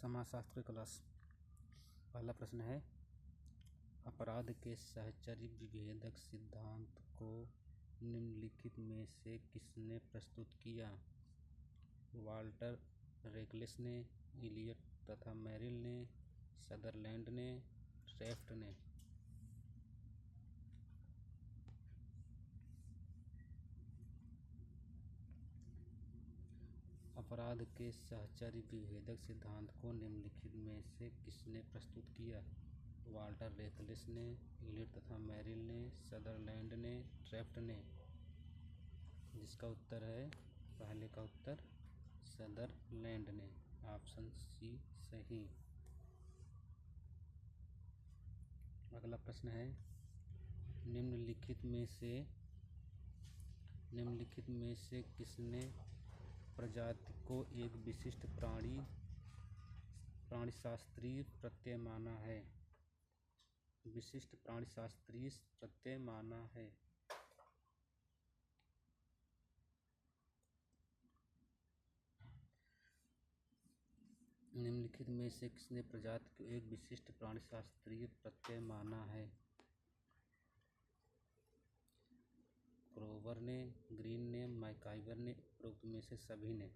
समाजशास्त्र की क्लास। पहला प्रश्न है, अपराध के साहचर्य विभेदक सिद्धांत को निम्नलिखित में से किसने प्रस्तुत किया? वाल्टर रेकलेस ने, इलियट तथा मेरिल ने, सदरलैंड ने, ट्रैफ्ट ने। अपराध के साहचर्य विभेदक सिद्धांत को निम्नलिखित में से किसने प्रस्तुत किया? वाल्टर रेकलेस ने, इलियट तथा मेरिल ने, सदरलैंड ने, ट्रैफ्ट ने। जिसका उत्तर है, पहले का उत्तर सदरलैंड ने, ऑप्शन सी सही। अगला प्रश्न है, निम्नलिखित में से किसने प्रजाति को एक विशिष्ट प्राणिशास्त्रीय प्रत्यय माना है? विशिष्ट प्राणिशास्त्रीय प्रत्यय माना है। निम्नलिखित में से किसने प्रजाति को एक विशिष्ट प्राणिशास्त्रीय प्रत्यय माना है? क्रोवर ने, ग्रीन ने, मैकाइवर ने, उपरोक्त में से सभी ने।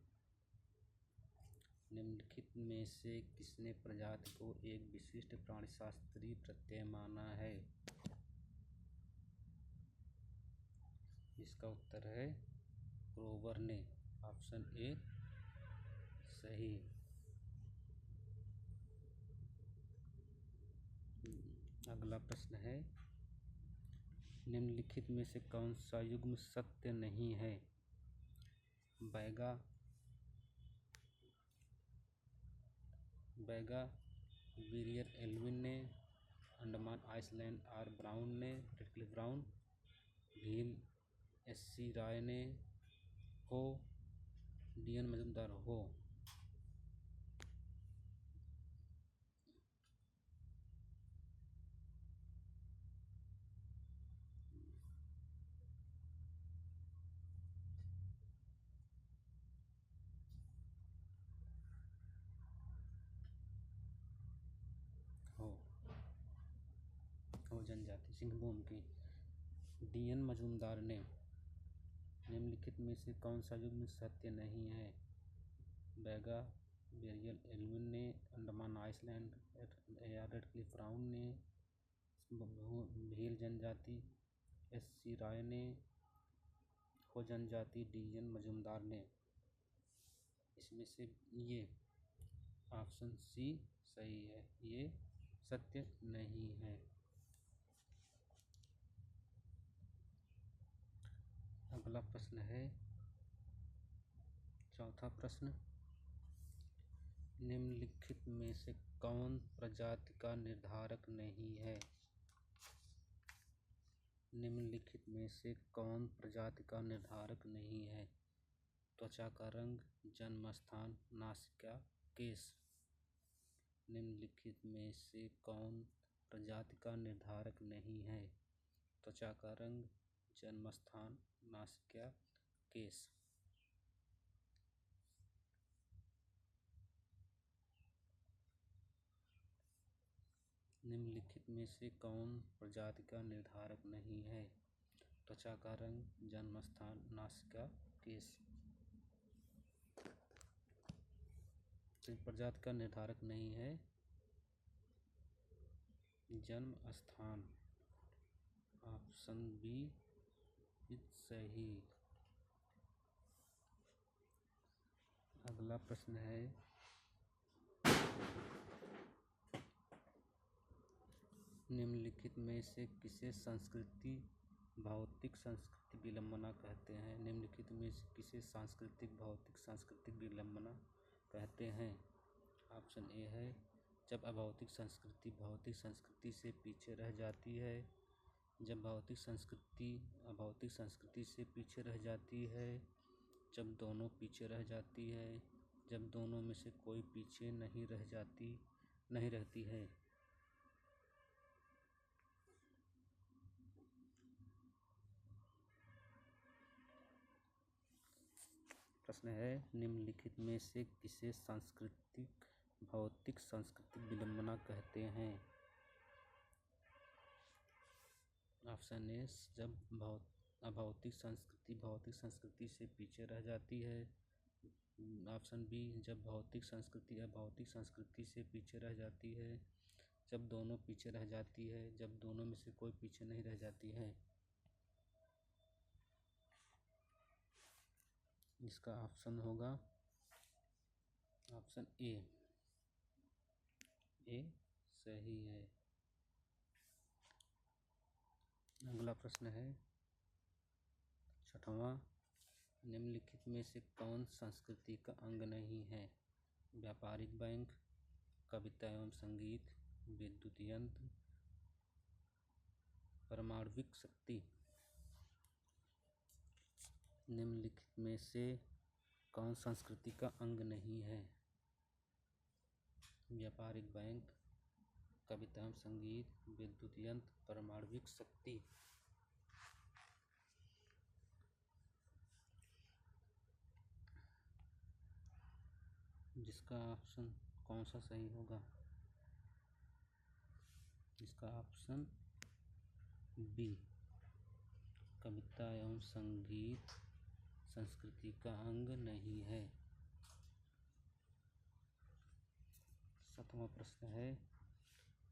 निम्नलिखित में से किसने प्रजाति को एक विशिष्ट प्राणिशास्त्रीय प्रत्यय माना है? इसका उत्तर है क्रोवर ने, ऑप्शन ए सही। अगला प्रश्न है, निम्नलिखित में से कौन सा युग्म सत्य नहीं है? बैगा, बिरियर एल्विन ने, अंडमान आइसलैंड आर ब्राउन ने, रेडक्लिफ ब्राउन, भील एस.सी. राय ने, हो, डी.एन. मजुमदार हो। हो जनजाति सिंहभूम की। डी.एन. मजुमदार ने। निम्नलिखित में से कौन सा युग्म सत्य नहीं है? बैगा, बिरियर एल्विन ने, अंडमान आइसलैंड रेडक्लिफ ब्राउन ने, भील जनजाति एस.सी. राय ने, हो जनजाति डी.एन. मजुमदार ने। इसमें से ये ऑप्शन सी सही है, ये सत्य नहीं है। अगला प्रश्न है, चौथा प्रश्न, निम्नलिखित में से कौन प्रजाति का निर्धारक नहीं है? निम्नलिखित में से कौन प्रजाति का निर्धारक नहीं है? त्वचा का रंग, जन्म स्थान, नासिका, केश। निम्नलिखित में से कौन प्रजाति का निर्धारक नहीं है? त्वचा का रंग, जन्म स्थान, नासिका, केश। निम्नलिखित में से कौन प्रजाति का निर्धारक नहीं है? त्वचा का रंग, जन्म स्थान, नासिका, केश। प्रजाति का निर्धारक नहीं है जन्म स्थान, ऑप्शन बी सही। अगला प्रश्न है, निम्नलिखित में से किसे संस्कृति भौतिक संस्कृति विलंबना कहते हैं? निम्नलिखित में से किसे सांस्कृतिक भौतिक सांस्कृतिक विलंबना कहते हैं? ऑप्शन ए है, जब अभौतिक संस्कृति भौतिक संस्कृति से पीछे रह जाती है, जब भौतिक संस्कृति अभौतिक संस्कृति से पीछे रह जाती है, जब दोनों पीछे रह जाती है, जब दोनों में से कोई पीछे नहीं रहती है। प्रश्न है, निम्नलिखित में से किसे सांस्कृतिक भौतिक सांस्कृतिक विडंबना कहते हैं? ऑप्शन ए, जब अभौतिक संस्कृति भौतिक संस्कृति से पीछे रह जाती है। ऑप्शन बी, जब भौतिक संस्कृति अभौतिक संस्कृति से पीछे रह जाती है। जब दोनों पीछे रह जाती है। जब दोनों में से कोई पीछे नहीं रह जाती है। इसका ऑप्शन होगा ऑप्शन ए। ए सही है। अगला प्रश्न है 6वां, निम्नलिखित में से कौन संस्कृति का अंग नहीं है? व्यापारिक बैंक, कविता एवं संगीत, विद्युत यंत्र, परमाणविक शक्ति। निम्नलिखित में से कौन संस्कृति का अंग नहीं है? व्यापारिक बैंक, कविता एवं संगीत, विद्युत यंत्र, परमाणविक शक्ति। जिसका ऑप्शन कौन सा सही होगा? इसका ऑप्शन बी, कविता एवं संगीत संस्कृति का अंग नहीं है। 7वां प्रश्न है,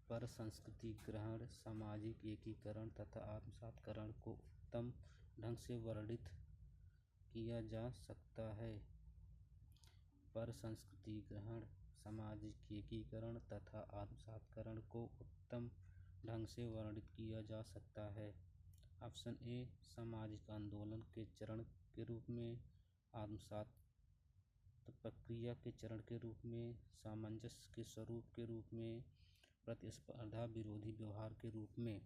पर संस्कृति ग्रहण, सामाजिक एकीकरण तथा आत्मसात्करण को उत्तम ढंग से वर्णित किया जा सकता है। पर संस्कृति ग्रहण, सामाजिक एकीकरण तथा आत्मसात्करण को उत्तम ढंग से वर्णित किया जा सकता है। ऑप्शन ए, सामाजिक आंदोलन के चरण के रूप में, आत्मसात प्रक्रिया के चरण के रूप में, सामंजस्य के स्वरूप के रूप में, प्रतिस्पर्धा विरोधी व्यवहार के रूप में।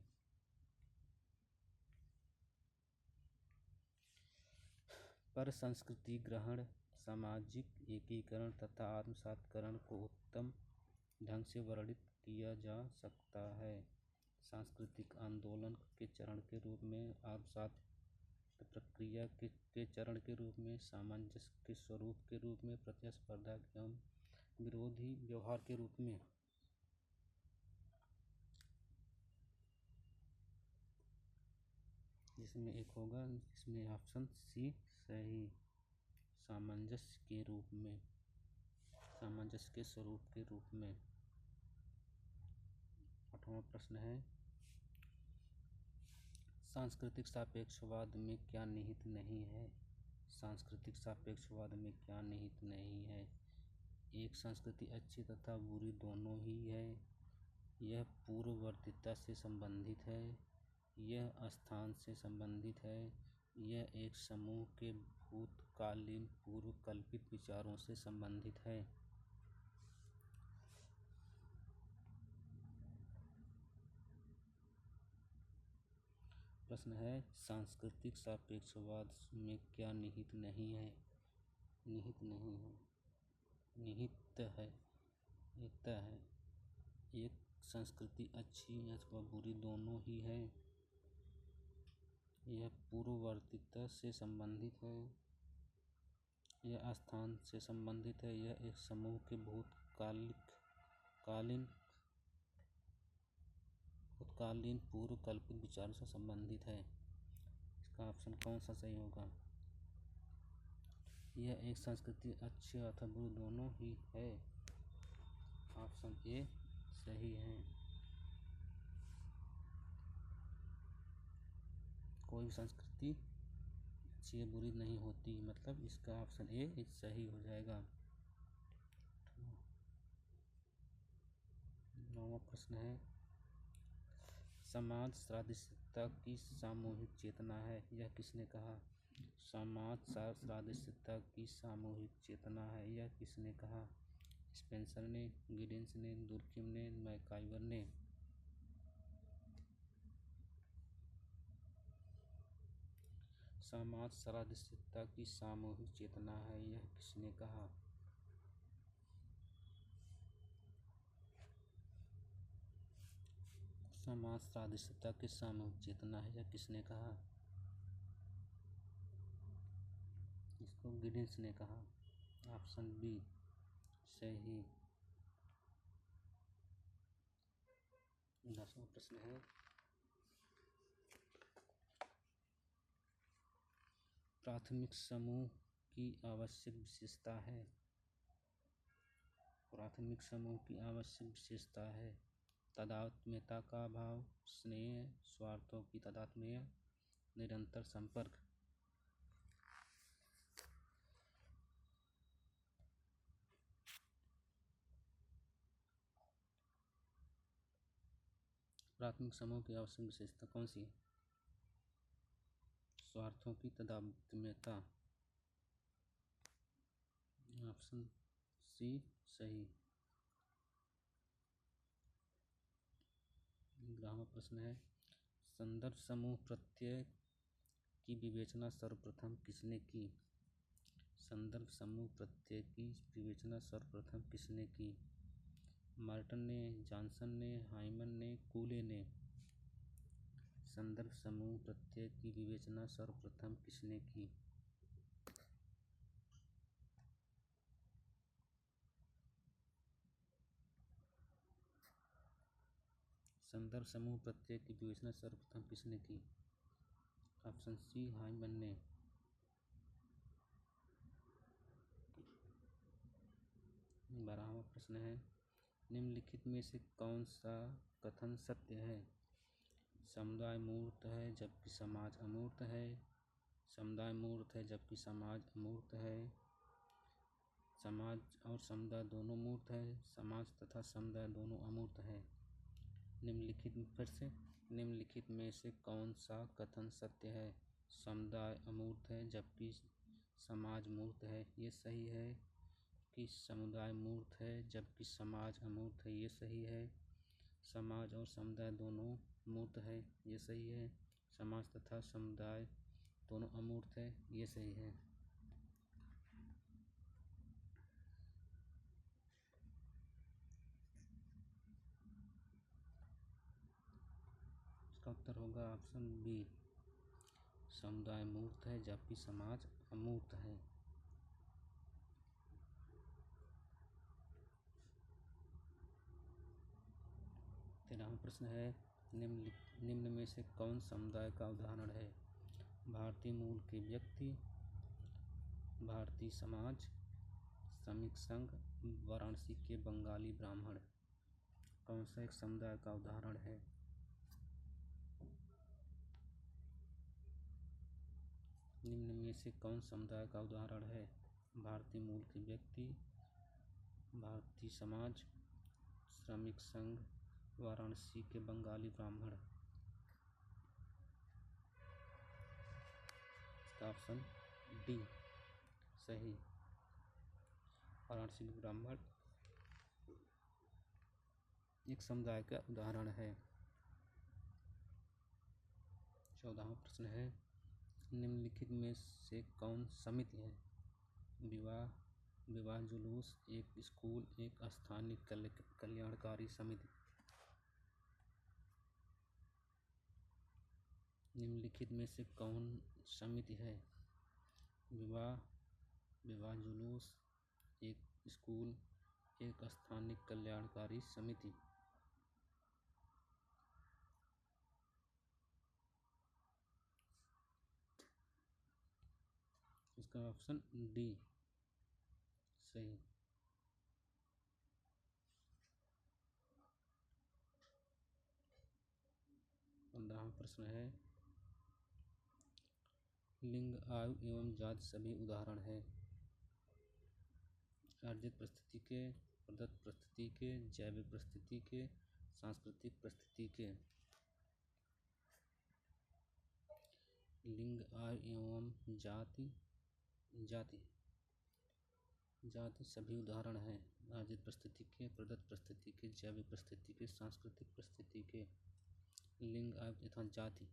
पर संस्कृति ग्रहण, सामाजिक एकीकरण तथा आत्मसात्करण को उत्तम ढंग से वर्णित किया जा सकता है। सांस्कृतिक आंदोलन के चरण के रूप में, आत्मसात प्रक्रिया के चरण के रूप में, सामंजस्य के स्वरूप के रूप में, प्रतिस्पर्धा एवं विरोधी व्यवहार के रूप में। जिसमें एक होगा, इसमें ऑप्शन सी सही, सामंजस्य के रूप में, सामंजस्य के स्वरूप के रूप में। 8वां प्रश्न है, सांस्कृतिक सापेक्षवाद में क्या निहित नहीं है? सांस्कृतिक सापेक्षवाद में क्या निहित नहीं है? एक संस्कृति अच्छी तथा बुरी दोनों ही है। यह पूर्ववर्तीता से संबंधित है। यह स्थान से संबंधित है। यह एक समूह के भूतकालीन पूर्व कल्पित विचारों से संबंधित है। प्रश्न है, सांस्कृतिक सापेक्षवाद में क्या निहित नहीं है? निहित नहीं है, निहित है, एकता है। एक संस्कृति अच्छी अथवा बुरी दोनों ही है। यह पूर्ववर्तीता से संबंधित है। यह स्थान से संबंधित है। यह एक समूह के भूतकालीन पूर्व कल्पित विचारों से संबंधित है। इसका ऑप्शन कौन सा सही होगा? यह एक संस्कृति अच्छी अथवा बुरी दोनों ही है। ऑप्शन ए सही है। कोई भी संस्कृति अच्छी या बुरी नहीं होती, मतलब इसका ऑप्शन ए सही हो जाएगा। 9वां प्रश्न है, समाज सादृश्यता की सामूहिक चेतना है, यह किसने कहा? समाज सादृश्यता की सामूहिक चेतना है, यह किसने कहा? स्पेंसर ने, गिडिंस ने, दुर्किम ने, मैकाइवर ने। समाज सादृश्यता की सामूहिक चेतना है, यह किसने कहा? समाज सादृश्यता की सामूहिक चेतना है, यह किसने कहा? इसको गिडिंस ने कहा। ऑप्शन बी सही, 10वां प्रश्न है, प्राथमिक समूह की आवश्यक विशेषता है। प्राथमिक समूह की आवश्यक विशेषता है तादात्म्यता का अभाव, स्नेह, स्वार्थों की तादात्म्य, निरंतर संपर्क। प्राथमिक समूह की आवश्यक विशेषता कौन सी है? स्वार्थों की तादात्म्यता। ऑप्शन सी सही। 11वां प्रश्न है, संदर्भ समूह प्रत्यय की विवेचना सर्वप्रथम किसने की? संदर्भ समूह प्रत्यय की विवेचना सर्वप्रथम किसने की? मार्टन ने, जॉनसन ने, हाइमन ने, कूले ने। संदर्भ समूह प्रत्यय की विवेचना सर्वप्रथम किसने की? संदर्भ समूह प्रत्यय की विवेचना सर्वप्रथम किसने की? ऑप्शन सी हाइमन ने। 12वां प्रश्न है, निम्नलिखित में से कौन सा कथन सत्य है? समुदाय मूर्त है जबकि समाज अमूर्त है। समुदाय मूर्त है जबकि समाज अमूर्त है। समाज और समुदाय दोनों मूर्त है। समाज तथा समुदाय दोनों अमूर्त है। निम्नलिखित में से कौन सा कथन सत्य है? समुदाय अमूर्त है जबकि समाज मूर्त है, ये सही है। कि समुदाय मूर्त है जबकि समाज अमूर्त है, ये सही है। समाज और समुदाय दोनों मूर्त है, ये सही है। समाज तथा समुदाय दोनों अमूर्त है, ये सही है। इसका उत्तर होगा ऑप्शन बी, समुदाय मूर्त है जबकि समाज अमूर्त है। 13वां प्रश्न है, निम्न में से कौन समुदाय का उदाहरण है? भारतीय मूल के व्यक्ति, भारतीय समाज, श्रमिक संघ, वाराणसी के बंगाली ब्राह्मण। कौन सा एक समुदाय का उदाहरण है? निम्न में से कौन समुदाय का उदाहरण है? भारतीय मूल के व्यक्ति, भारतीय समाज, श्रमिक संघ, वाराणसी के बंगाली ब्राह्मण। इसका ऑप्शन डी सही। वाराणसी के ब्राह्मण एक समुदाय का उदाहरण है। 14वां प्रश्न है, निम्नलिखित में से कौन समिति है? विवाह जुलूस, एक स्कूल, एक स्थानीय कल्याणकारी समिति। निम्नलिखित में से कौन समिति है? विवाह जुलूस, एक स्कूल, एक स्थानीय कल्याणकारी समिति। इसका ऑप्शन डी सही। 15वां प्रश्न है, लिंग, आयु एवं जाति सभी उदाहरण है। अर्जित परिस्थिति के, प्रदत्त परिस्थिति के, जैविक परिस्थिति के, सांस्कृतिक परिस्थिति के। लिंग, आयु एवं जाति सभी उदाहरण हैं। अर्जित परिस्थिति के, प्रदत्त परिस्थिति के, जैविक परिस्थिति के, सांस्कृतिक परिस्थिति के। लिंग, आयु तथा जाति।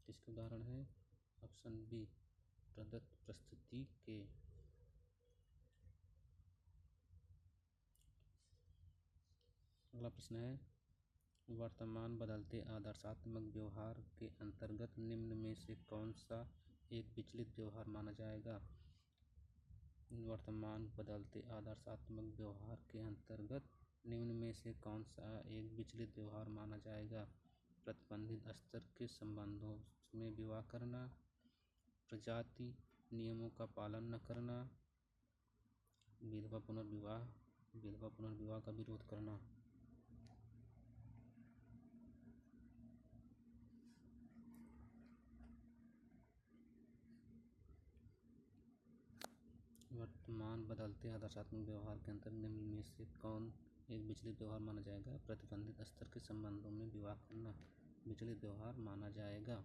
किसके उदाहरण है? ऑप्शन बी, प्रदत्त परिस्थिति के। अगला प्रश्न है, वर्तमान बदलते आदर्शात्मक व्यवहार के अंतर्गत निम्न में से कौन सा एक विचलित व्यवहार माना जाएगा? वर्तमान बदलते आदर्शात्मक व्यवहार के अंतर्गत निम्न में से कौन सा एक विचलित व्यवहार माना जाएगा? प्रतिबंधित स्तर के संबंधों में विवाह करना, प्रजाति नियमों का पालन न करना, विधवा पुनर्विवाह का विरोध करना। वर्तमान बदलते आदर्शात्मक व्यवहार के अंतर्गत निम्न में से कौन एक विचलित व्यवहार माना जाएगा? प्रतिबंधित स्तर के संबंधों में विवाह करना विचलित व्यवहार माना जाएगा।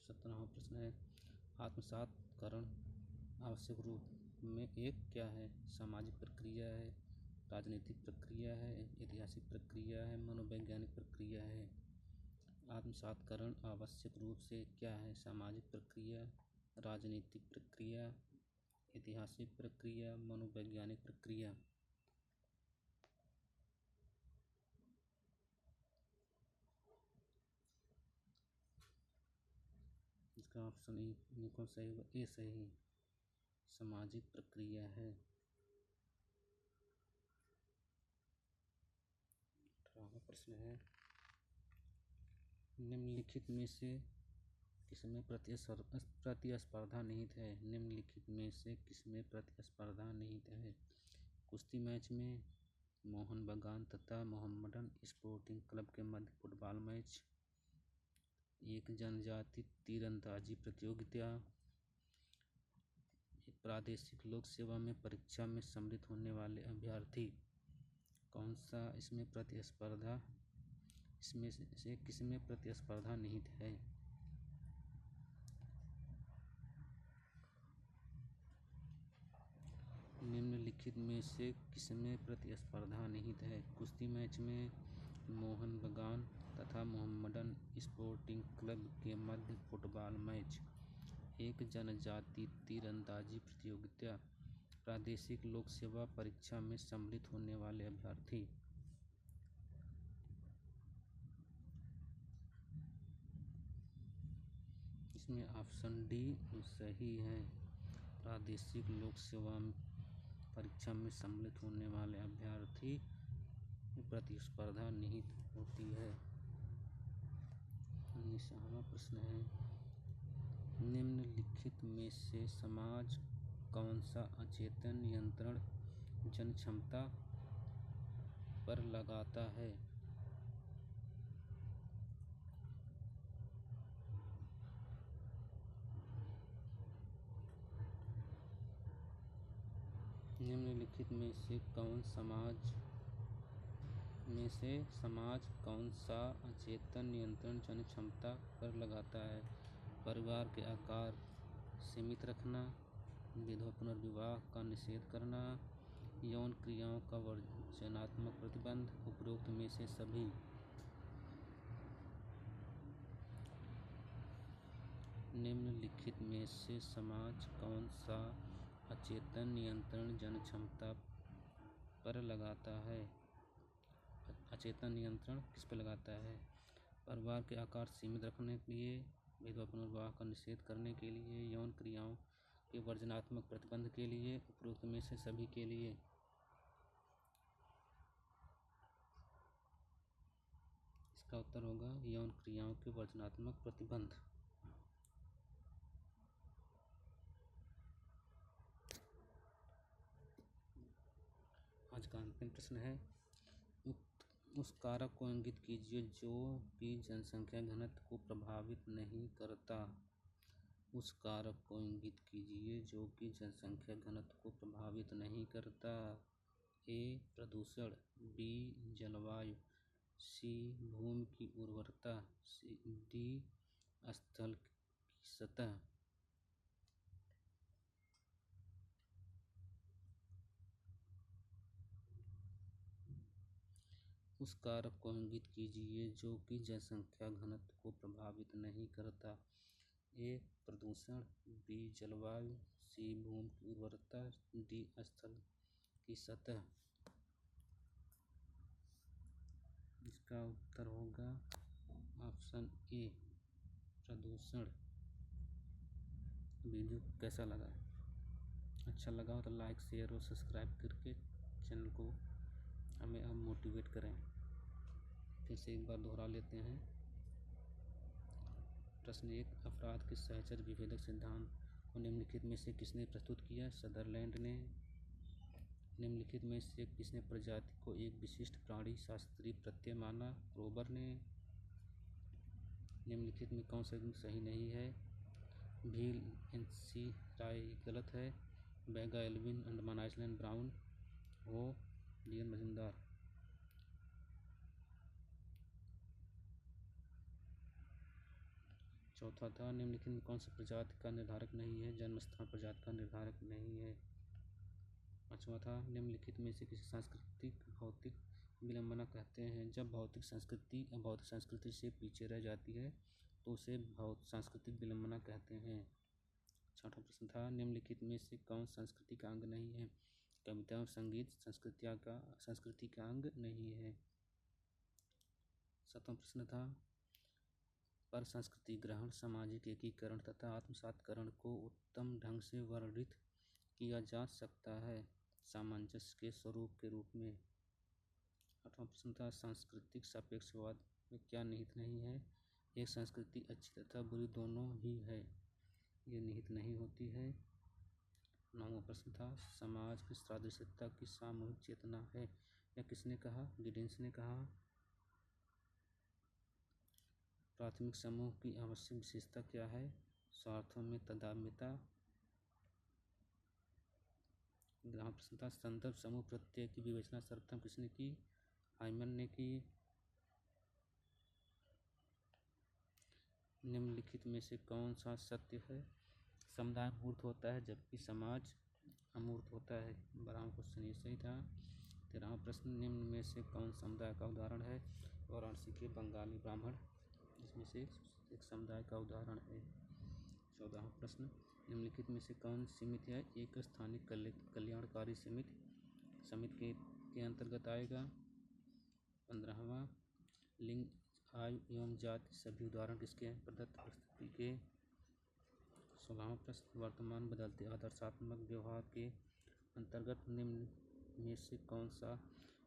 17वां प्रश्न है, आत्मसातकरण आवश्यक रूप में एक क्या है? सामाजिक प्रक्रिया है, राजनीतिक प्रक्रिया है, ऐतिहासिक प्रक्रिया है, मनोवैज्ञानिक प्रक्रिया है। आत्मसातकरण आवश्यक रूप से क्या है? सामाजिक प्रक्रिया, राजनीतिक प्रक्रिया, ऐतिहासिक प्रक्रिया, मनोवैज्ञानिक प्रक्रिया। इसका ऑप्शन ई कौन सही होगा? ए सही, सामाजिक प्रक्रिया है। 18वां प्रश्न है, निम्नलिखित में से किसमें प्रतिस्पर्धा निहित है? निम्नलिखित में से किसमें प्रतिस्पर्धा निहित है? कुश्ती मैच में, मोहन बगान तथा मोहम्मडन स्पोर्टिंग क्लब के मध्य फुटबॉल मैच, एक जनजाति तीरंदाजी प्रतियोगिता, प्रादेशिक लोक सेवा में परीक्षा में सम्मिलित होने वाले अभ्यर्थी। कौन सा इसमें प्रतिस्पर्धा, इसमें से किसमें प्रतिस्पर्धा निहित है? निम्नलिखित में से किसमें प्रतिस्पर्धा निहित है? कुश्ती मैच में, मोहन बगान तथा मोहम्मडन स्पोर्टिंग क्लब के मध्य फुटबॉल मैच, एक जनजाति तीरंदाजी प्रतियोगिता, प्रादेशिक लोक सेवा परीक्षा में सम्मिलित होने वाले अभ्यर्थी। इसमें ऑप्शन डी सही है, प्रादेशिक लोक सेवा परीक्षा में सम्मिलित होने वाले अभ्यर्थी प्रतिस्पर्धा निहित होती है। 19वां प्रश्न है, निम्नलिखित में से समाज कौन सा अचेतन नियंत्रण जनक्षमता पर लगाता है? निम्नलिखित में से समाज कौन सा अचेतन नियंत्रण जनक्षमता पर लगाता है? परिवार के आकार सीमित रखना, विधवा पुनर्विवाह का निषेध करना, यौन क्रियाओं का वर्जनात्मक प्रतिबंध, उपरोक्त में से सभी। निम्नलिखित में से समाज कौन सा अचेतन नियंत्रण जनक्षमता पर लगाता है? अचेतन नियंत्रण किस पर लगाता है? परिवार के आकार सीमित रखने के लिए, विधवा पुनर्विवाह का निषेध करने के लिए, यौन क्रियाओं के वर्जनात्मक प्रतिबंध के लिए, उपरोक्त में से सभी के लिए। इसका उत्तर होगा यौन क्रियाओं के वर्जनात्मक प्रतिबंध। आज का अंतिम प्रश्न है, उस कारक को इंगित कीजिए जो कि जनसंख्या घनत्व को प्रभावित नहीं करता। उस कारक को इंगित कीजिए जो कि जनसंख्या घनत्व को प्रभावित नहीं करता। ए प्रदूषण, बी जलवायु, सी भूमि की उर्वरता, डी स्थल की सतह। उस कारक को इंगित कीजिए जो कि जनसंख्या घनत्व को प्रभावित नहीं करता। ए प्रदूषण, बी जलवायु, सी भूमि की उर्वरता, डी स्थल की सतह। इसका उत्तर होगा ऑप्शन ए प्रदूषण। वीडियो कैसा लगा? अच्छा लगा हो तो लाइक शेयर और सब्सक्राइब करके चैनल को हमें अब मोटिवेट करें। फिर से एक बार दोहरा लेते हैं। प्रश्न 1, अपराध के सहचर विभेदक सिद्धांत को निम्नलिखित में से किसने प्रस्तुत किया? सदरलैंड ने। निम्नलिखित में से किसने प्रजाति को एक विशिष्ट प्राणी शास्त्रीय प्रत्यय माना? रोबर ने। निम्नलिखित में कौन सा सही नहीं है? भील एनसी राय गलत है। Baiga Elwin Andaman island Brown Ho DN Majumdar. चौथा था निम्नलिखित में कौन सी प्रजाति का निर्धारक नहीं है? जन्म स्थान प्रजाति का निर्धारक नहीं है। पांचवा था निम्नलिखित में से किसी सांस्कृतिक भौतिक विडंबना कहते हैं? जब भौतिक संस्कृति अभौतिक संस्कृति से पीछे रह जाती है तो उसे सांस्कृतिक विडंबना कहते हैं। छठा प्रश्न था निम्नलिखित में से कौन संस्कृति का अंग नहीं है? कविता एवं संगीत संस्कृति का अंग नहीं है। सातवां प्रश्न था पर संस्कृति ग्रहण सामाजिक एकीकरण तथा आत्मसातकरण को उत्तम ढंग से वर्णित किया जा सकता है सामंजस्य के स्वरूप के रूप में। आठवां प्रश्न था सांस्कृतिक सापेक्षवाद में क्या निहित नहीं है? एक संस्कृति अच्छी तथा बुरी दोनों ही है, ये निहित नहीं होती है। नौवां प्रश्न था समाज की सादृश्यता की सामूहिक चेतना है, यह किसने कहा? गिडिंस ने कहा। प्राथमिक समूह की आवश्यक विशेषता क्या है? स्वार्थों में तादात्म्यता। 11वां प्रश्न था संदर्भ समूह प्रत्यय की विवेचना सर्वप्रथम किसने की? हाइमन ने की। निम्नलिखित में से कौन सा सत्य है? समुदाय मूर्त होता है जबकि समाज अमूर्त होता है। 12वां क्वेश्चन ये सही था। 13वां प्रश्न निम्न में से कौन समुदाय का उदाहरण है? वाराणसी के बंगाली ब्राह्मण जिसमें से एक समुदाय का उदाहरण है। 14वां प्रश्न निम्नलिखित में से कौन समिति है? एक स्थानीय कल्याणकारी समिति के अंतर्गत आएगा। 15वां लिंग आयु एवं जाति सभी उदाहरण किसके हैं? प्रदत्त परिस्थिति के। 16वां प्रश्न वर्तमान बदलते आदर्शात्मक व्यवहार के अंतर्गत निम्न में से कौन सा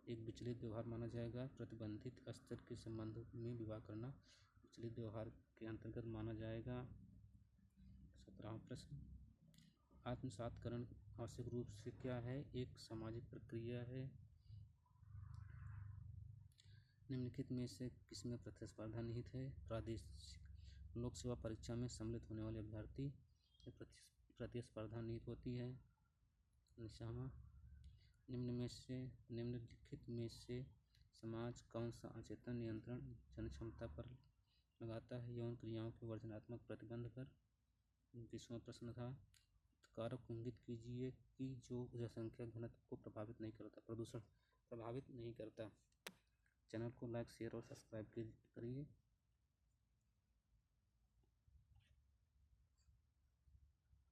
एक विचलित व्यवहार माना जाएगा? प्रतिबंधित स्तर के संबंध में विवाह करना विचलित व्यवहार के अंतर्गत माना जाएगा। 17वां प्रश्न आत्मसातकरण आवश्यक रूप से क्या है? एक सामाजिक प्रक्रिया है। निम्नलिखित में से किसमें प्रतिस्पर्धा निहित है? प्रादेशिक लोक सेवा परीक्षा में सम्मिलित होने वाले अभ्यर्थी प्रतिस्पर्धा निहित होती है। 19वां निम्नलिखित में से समाज कौन सा अचेतन नियंत्रण जन क्षमता पर लगाता है? यौन क्रियाओं के वर्जनात्मक प्रतिबंध पर। 20वां प्रश्न था कारक इंगित कीजिए कि जो जनसंख्या घनत्व को प्रभावित नहीं करता, प्रदूषण प्रभावित नहीं करता। चैनल को लाइक शेयर और सब्सक्राइब करिए।